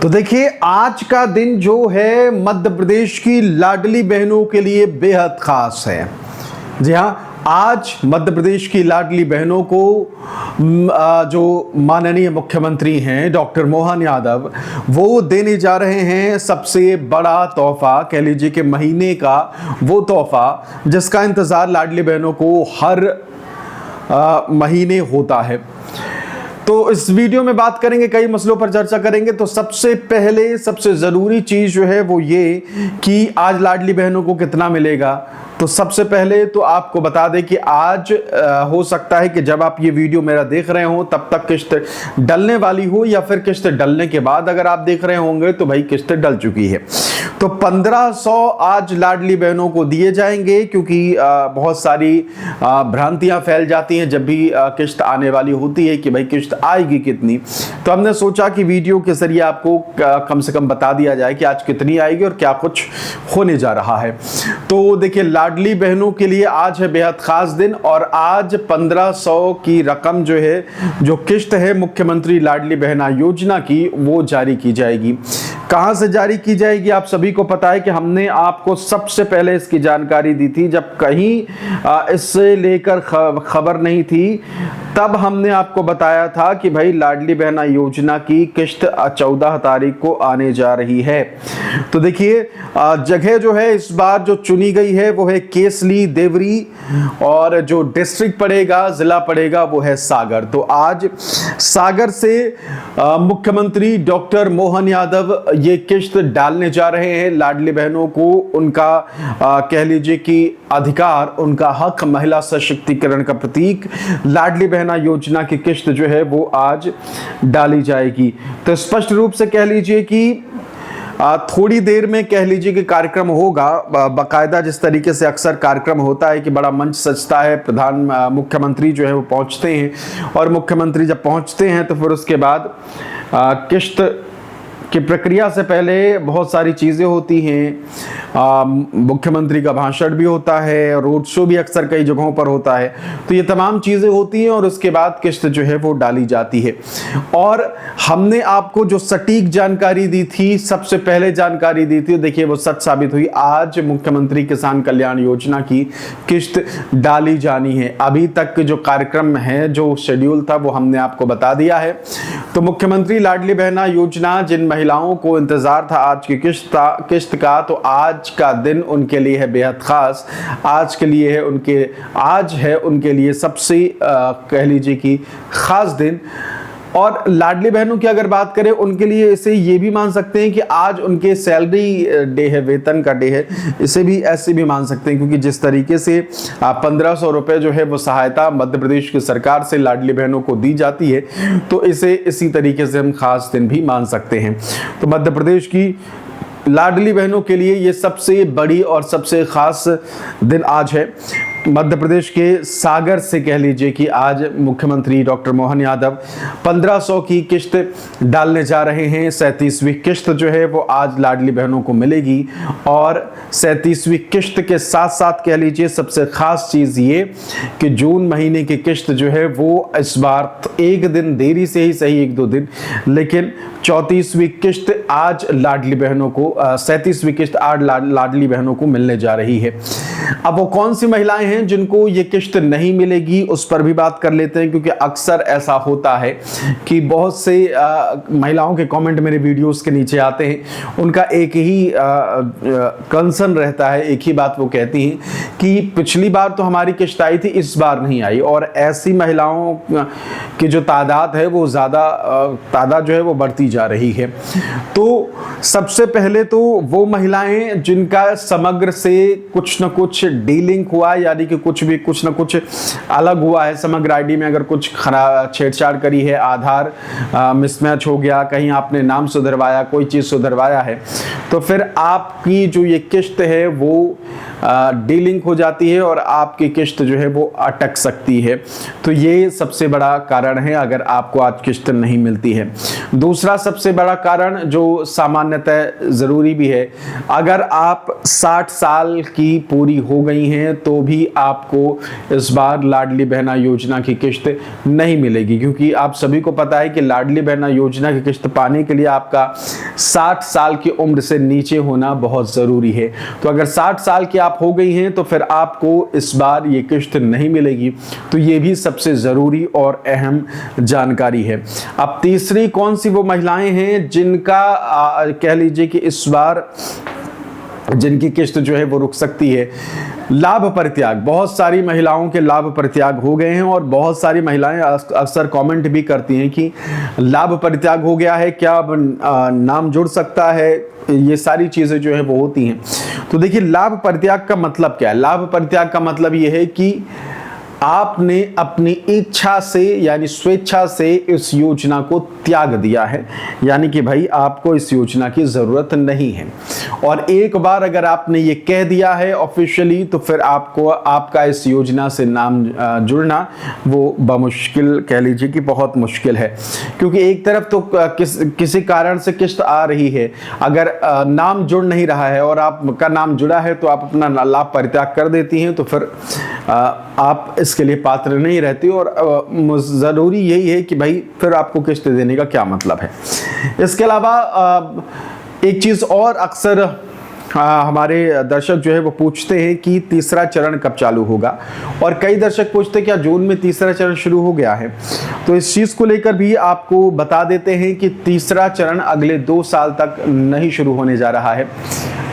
तो देखिए, आज का दिन जो है मध्य प्रदेश की लाडली बहनों के लिए बेहद खास है। जी हाँ, आज मध्य प्रदेश की लाडली बहनों को जो माननीय मुख्यमंत्री हैं डॉक्टर मोहन यादव, वो देने जा रहे हैं सबसे बड़ा तोहफा, कह लीजिए कि महीने का वो तोहफा जिसका इंतजार लाडली बहनों को हर महीने होता है। तो इस वीडियो में बात करेंगे, कई मसलों पर चर्चा करेंगे। तो सबसे पहले सबसे ज़रूरी चीज़ जो है वो ये कि आज लाडली बहनों को कितना मिलेगा। तो सबसे पहले तो आपको बता दें कि आज हो सकता है कि जब आप ये वीडियो मेरा देख रहे हो तब तक किस्त डलने वाली हो, या फिर किस्त डलने के बाद अगर आप देख रहे होंगे तो भाई किस्त डल चुकी है। तो 1500 आज लाडली बहनों को दिए जाएंगे, क्योंकि बहुत सारी भ्रांतियां फैल जाती हैं जब भी किस्त आने वाली होती है कि भाई किस्त आएगी कितनी। तो हमने सोचा कि वीडियो के जरिए आपको कम से कम बता दिया जाए कि आज कितनी आएगी और क्या कुछ होने जा रहा है। तो देखिए, लाडली बहनों के लिए आज है बेहद खास दिन, और आज 1500 की रकम जो है, जो किस्त है मुख्यमंत्री लाडली बहना योजना की, वो जारी की जाएगी। कहां से जारी की जाएगी आप सभी को पता है कि हमने आपको सबसे पहले इसकी जानकारी दी थी जब कहीं इससे लेकर खबर नहीं थी। तब हमने आपको बताया था कि भाई लाडली बहना योजना की किस्त 14 तारीख को आने जा रही है। तो देखिए, जगह जो है इस बार जो चुनी गई है वो है केसली देवरी, और जो डिस्ट्रिक्ट पड़ेगा, जिला पड़ेगा, वो है सागर। तो आज सागर से मुख्यमंत्री डॉक्टर मोहन यादव ये किस्त डालने जा रहे हैं लाडली बहनों को। उनका कह लीजिए कि अधिकार, उनका हक, महिला सशक्तिकरण का प्रतीक लाडली बहना योजना की किस्त जो है वो आज डाली जाएगी। तो स्पष्ट रूप से कह लीजिए कि थोड़ी देर में कह लीजिए कि कार्यक्रम होगा बाकायदा, जिस तरीके से अक्सर कार्यक्रम होता है कि बड़ा मंच सजता है, मुख्यमंत्री जो है वो पहुंचते हैं, और मुख्यमंत्री जब पहुंचते हैं तो फिर उसके बाद किस्त की प्रक्रिया से पहले बहुत सारी चीज़ें होती हैं। मुख्यमंत्री का भाषण भी होता है, रोड शो भी अक्सर कई जगहों पर होता है। तो ये तमाम चीज़ें होती हैं और उसके बाद किस्त जो है वो डाली जाती है। और हमने आपको जो सटीक जानकारी दी थी, सबसे पहले जानकारी दी थी, देखिए वो सच साबित हुई। आज मुख्यमंत्री किसान कल्याण योजना की किस्त डाली जानी है। अभी तक जो कार्यक्रम है, जो शेड्यूल था, वो हमने आपको बता दिया है। तो मुख्यमंत्री लाडली बहना योजना, जिन महिलाओं को इंतजार था आज की किस्त का, तो आज का दिन उनके लिए है बेहद खास। आज है उनके लिए सबसे कह लीजिए कि खास दिन। और लाडली बहनों की अगर बात करें, उनके लिए इसे ये भी मान सकते हैं कि आज उनके सैलरी डे है, वेतन का डे है। इसे भी ऐसे भी मान सकते हैं, क्योंकि जिस तरीके से 1500 रुपए जो है वो सहायता मध्य प्रदेश की सरकार से लाडली बहनों को दी जाती है, तो इसे इसी तरीके से हम खास दिन भी मान सकते हैं। तो मध्य प्रदेश की लाडली बहनों के लिए ये सबसे बड़ी और सबसे खास दिन आज है। मध्य प्रदेश के सागर से कह लीजिए कि आज मुख्यमंत्री डॉक्टर मोहन यादव 1500 की किस्त डालने जा रहे हैं। 37वीं किस्त जो है वो आज लाडली बहनों को मिलेगी, और 37वीं किस्त के साथ साथ कह लीजिए सबसे खास चीज़ ये कि जून महीने की किस्त जो है वो इस बार एक दिन देरी से ही सही, 1-2 दिन, लेकिन 34वीं किस्त आज लाडली बहनों को 37वीं किस्त आज लाडली बहनों को मिलने जा रही है। अब वो कौन सी महिलाएं हैं जिनको ये किस्त नहीं मिलेगी, उस पर भी बात कर लेते हैं, क्योंकि अक्सर ऐसा होता है कि बहुत से महिलाओं के कमेंट मेरे वीडियोस के नीचे आते हैं। उनका एक ही कंसर्न रहता है, एक ही बात वो कहती हैं कि पिछली बार तो हमारी किस्त आई थी, इस बार नहीं आई। और ऐसी महिलाओं की जो तादाद है वो ज़्यादा तादाद जो है वो बढ़ती जा रही है। तो सबसे पहले तो वो महिलाएं जिनका समग्र से कुछ न कुछ डीलिंग हुआ, यानी कि कुछ न कुछ अलग हुआ है, समग्र आईडी में अगर कुछ छेड़छाड़ करी है, आधार मिसमैच हो गया, कहीं आपने नाम सुधरवाया, कोई चीज़ सुधरवाया है, तो फिर आपकी जो ये किस्त है वो डीलिंक हो जाती है और आपकी किस्त जो है वो अटक सकती है। तो ये सबसे बड़ा कारण है अगर आपको आज किस्त नहीं मिलती है। दूसरा सबसे बड़ा कारण जो सामान्यतः ज़रूरी भी है, अगर आप 60 साल की पूरी हो गई हैं तो भी आपको इस बार लाडली बहना योजना की किस्त नहीं मिलेगी, क्योंकि आप सभी को पता है कि लाडली बहना योजना की किस्त पाने के लिए आपका 60 साल की उम्र से नीचे होना बहुत ज़रूरी है। तो अगर 60 साल की आप हो गई हैं तो फिर आपको इस बार ये किस्त नहीं मिलेगी। तो ये भी सबसे ज़रूरी और अहम जानकारी है। अब तीसरी कौन सी वो महिलाएं हैं जिनका कह लीजिए कि इस बार जिनकी किस्त जो है वो रुक सकती है। लाभ परित्याग, बहुत सारी महिलाओं के लाभ परित्याग हो गए हैं और बहुत सारी महिलाएं अक्सर कमेंट भी करती हैं कि लाभ परित्याग हो गया है, क्या नाम जुड़ सकता है, ये सारी चीज़ें जो है वो होती हैं। तो देखिए, लाभ परित्याग का मतलब क्या है? लाभ परित्याग का मतलब ये है कि आपने अपनी इच्छा से यानी स्वेच्छा से इस योजना को त्याग दिया है, यानी कि भाई आपको इस योजना की ज़रूरत नहीं है। और एक बार अगर आपने ये कह दिया है ऑफिशियली तो फिर आपको आपका इस योजना से नाम जुड़ना वो बमुश्किल, कह लीजिए कि बहुत मुश्किल है। क्योंकि एक तरफ तो किसी कारण से किस्त आ रही है, अगर नाम जुड़ नहीं रहा है और आपका नाम जुड़ा है तो आप अपना लाभ परित्याग कर देती हैं, तो फिर आप इसके लिए पात्र नहीं रहती और ज़रूरी यही है कि भाई फिर आपको किस्त देने का क्या मतलब है। इसके अलावा एक चीज़ और अक्सर हमारे दर्शक जो है वो पूछते हैं कि तीसरा चरण कब चालू होगा, और कई दर्शक पूछते हैं क्या जून में तीसरा चरण शुरू हो गया है। तो इस चीज़ को लेकर भी आपको बता देते हैं कि तीसरा चरण अगले 2 साल तक नहीं शुरू होने जा रहा है।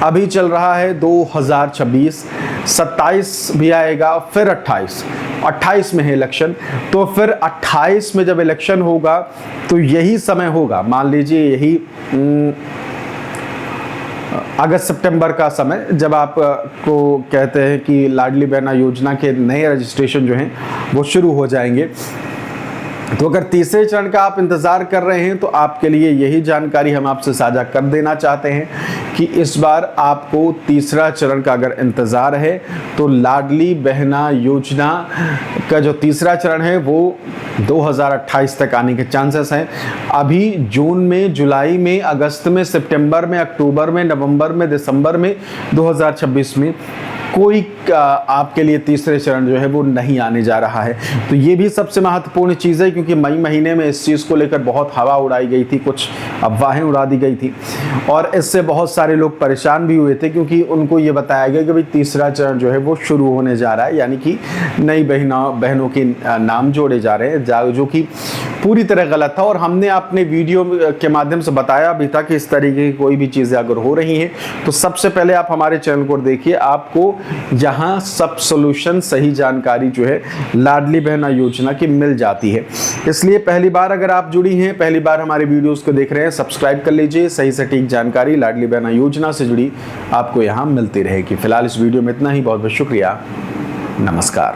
अभी चल रहा है 2026, 27 भी आएगा, फिर 28 में है इलेक्शन। तो फिर 28 में जब इलेक्शन होगा तो यही समय होगा, मान लीजिए यही अगस्त सितंबर का समय, जब आप को कहते हैं कि लाडली बहना योजना के नए रजिस्ट्रेशन जो हैं वो शुरू हो जाएंगे। तो अगर तीसरे चरण का आप इंतज़ार कर रहे हैं तो आपके लिए यही जानकारी हम आपसे साझा कर देना चाहते हैं कि इस बार आपको तीसरा चरण का अगर इंतज़ार है तो लाडली बहना योजना का जो तीसरा चरण है वो 2028 तक आने के चांसेस हैं। अभी जून में, जुलाई में, अगस्त में, सितंबर में, अक्टूबर में, नवंबर में, दिसंबर में 2026 में कोई आपके लिए तीसरे चरण जो है वो नहीं आने जा रहा है। तो ये भी सबसे महत्वपूर्ण चीज़ है, क्योंकि मई महीने में इस चीज़ को लेकर बहुत हवा उड़ाई गई थी, कुछ अफवाहें उड़ा दी गई थी और इससे बहुत सारे लोग परेशान भी हुए थे, क्योंकि उनको ये बताया गया कि भाई तीसरा चरण जो है वो शुरू होने जा रहा है, यानी कि नई बहनों के नाम जोड़े जा रहे हैं, जो कि पूरी तरह गलत था। और हमने अपने वीडियो के माध्यम से बताया भी था कि इस तरीके की कोई भी चीज़ें अगर हो रही हैं तो सबसे पहले आप हमारे चैनल को देखिए, आपको यहाँ सब सॉल्यूशन, सही जानकारी जो है लाडली बहना योजना की मिल जाती है। इसलिए पहली बार अगर आप जुड़ी हैं, पहली बार हमारे वीडियोस को देख रहे हैं, सब्सक्राइब कर लीजिए। सही सटीक जानकारी लाडली बहना योजना से जुड़ी आपको यहाँ मिलती रहेगी। फिलहाल इस वीडियो में इतना ही। बहुत बहुत शुक्रिया। नमस्कार।